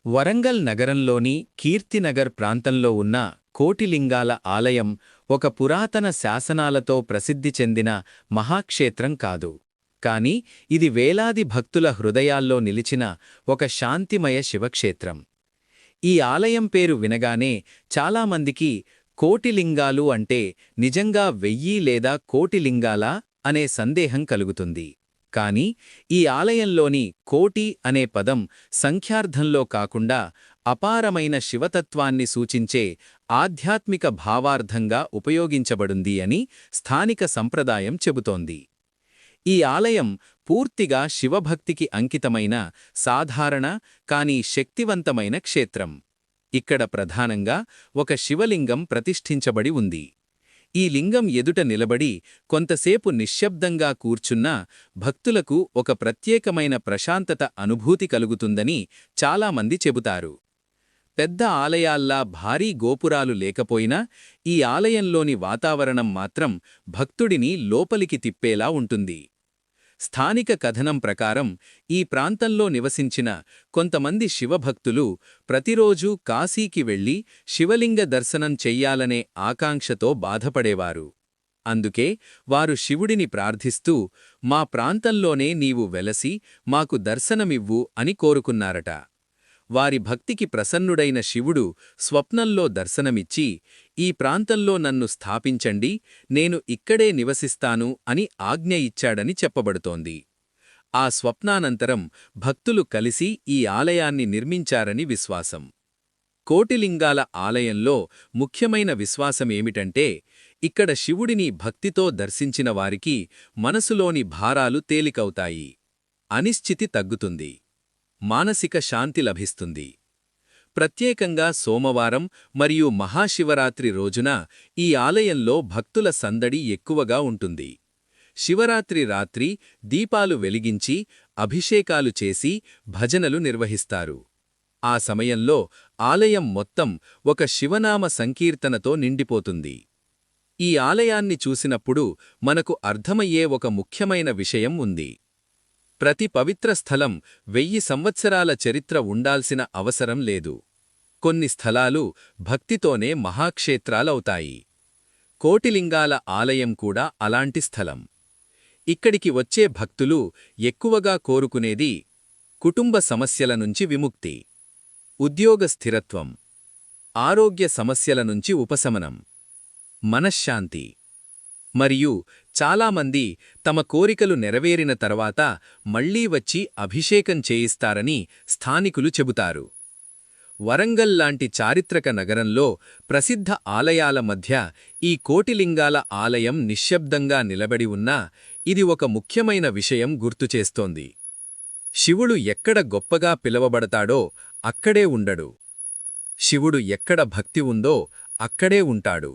వరంగల్ నగరంలోని కీర్తినగర్ ప్రాంతంలో ఉన్న కోటిలింగాల ఆలయం ఒక పురాతన శాసనాలతో ప్రసిద్ధి చెందిన మహాక్షేత్రం కాదు. కాని ఇది వేలాది భక్తుల హృదయాల్లో నిలిచిన ఒక శాంతిమయ శివక్షేత్రం. ఈ ఆలయం పేరు వినగానే చాలామందికి కోటిలింగాలు అంటే నిజంగా 1000 లేదా కోటి లింగాలా అనే సందేహం కలుగుతుంది. కాని ఈ ఆలయంలోని కోటి అనే పదం సంఖ్యార్థంలో కాకుండా అపారమైన శివతత్వాన్ని సూచించే ఆధ్యాత్మిక భావార్థంగా ఉపయోగించబడింది అని స్థానిక సంప్రదాయం చెబుతోంది. ఈ ఆలయం పూర్తిగా శివభక్తికి అంకితమైన సాధారణ కాని శక్తివంతమైన క్షేత్రం. ఇక్కడ ప్రధానంగా ఒక శివలింగం ప్రతిష్ఠించబడి ఉంది. ఈ లింగం ఎదుట నిలబడి కొంతసేపు నిశ్శబ్దంగా కూర్చున్నా భక్తులకు ఒక ప్రత్యేకమైన ప్రశాంతత అనుభూతి కలుగుతుందని చాలామంది చెబుతారు. పెద్ద ఆలయాల్లా భారీ గోపురాలు లేకపోయినా ఈ ఆలయంలోని వాతావరణం మాత్రం భక్తుడిని లోపలికి తిప్పేలా ఉంటుంది. స్థానిక కథనం ప్రకారం ఈ ప్రాంతంలో నివసించిన కొంతమంది శివభక్తులు ప్రతిరోజూ కాశీకి వెళ్లి శివలింగ దర్శనం చెయ్యాలనే ఆకాంక్షతో బాధపడేవారు. అందుకే వారు శివుడిని ప్రార్థిస్తూ, మా ప్రాంతంలోనే నీవు వెలసి మాకు దర్శనమివ్వు అని కోరుకున్నారట. వారి భక్తికి ప్రసన్నుడైన శివుడు స్వప్నంలో దర్శనమిచ్చి, ఈ ప్రాంతంలో నన్ను స్థాపించండి, నేను ఇక్కడే నివసిస్తాను అని ఆజ్ఞ ఇచ్చాడని చెప్పబడుతోంది. ఆ స్వప్నానంతరం భక్తులు కలిసి ఈ ఆలయాన్ని నిర్మించారని విశ్వాసం. కోటిలింగాల ఆలయంలో ముఖ్యమైన విశ్వాసమేమిటంటే, ఇక్కడ శివుడిని భక్తితో దర్శించిన వారికి మనసులోని భారాలు తేలికవుతాయి, అనిశ్చితి తగ్గుతుంది, మానసిక శాంతి లభిస్తుంది. ప్రత్యేకంగా సోమవారం మరియు మహాశివరాత్రి రోజున ఈ ఆలయంలో భక్తుల సందడి ఎక్కువగా ఉంటుంది. శివరాత్రి రాత్రి దీపాలు వెలిగించి అభిషేకాలు చేసి భజనలు నిర్వహిస్తారు. ఆ సమయంలో ఆలయం మొత్తం ఒక శివనామ సంకీర్తనతో నిండిపోతుంది. ఈ ఆలయాన్ని చూసినప్పుడు మనకు అర్థమయ్యే ఒక ముఖ్యమైన విషయం ఉంది. ప్రతి పవిత్ర స్థలం 1000 సంవత్సరాల చరిత్ర ఉండాల్సిన అవసరం లేదు. కొన్ని స్థలాలు భక్తితోనే మహాక్షేత్రాలవుతాయి. కోటిలింగాల ఆలయం కూడా అలాంటి స్థలం. ఇక్కడికి వచ్చే భక్తులు ఎక్కువగా కోరుకునేది కుటుంబ సమస్యల నుంచి విముక్తి, ఉద్యోగ స్థిరత్వం, ఆరోగ్య సమస్యల నుంచి ఉపశమనం, మనశ్శాంతి. మరియు చాలామంది తమ కోరికలు నెరవేరిన తర్వాత మళ్లీ వచ్చి అభిషేకం చేయిస్తారని స్థానికులు చెబుతారు. వరంగల్ లాంటి చారిత్రక నగరంలో ప్రసిద్ధ ఆలయాల మధ్య ఈ కోటిలింగాల ఆలయం నిశ్శబ్దంగా నిలబడి ఉన్నా ఇది ఒక ముఖ్యమైన విషయం గుర్తుచేస్తోంది. శివుడు ఎక్కడ గొప్పగా పిలవబడతాడో అక్కడే ఉండడు. శివుడు ఎక్కడ భక్తి ఉందో అక్కడే ఉంటాడు.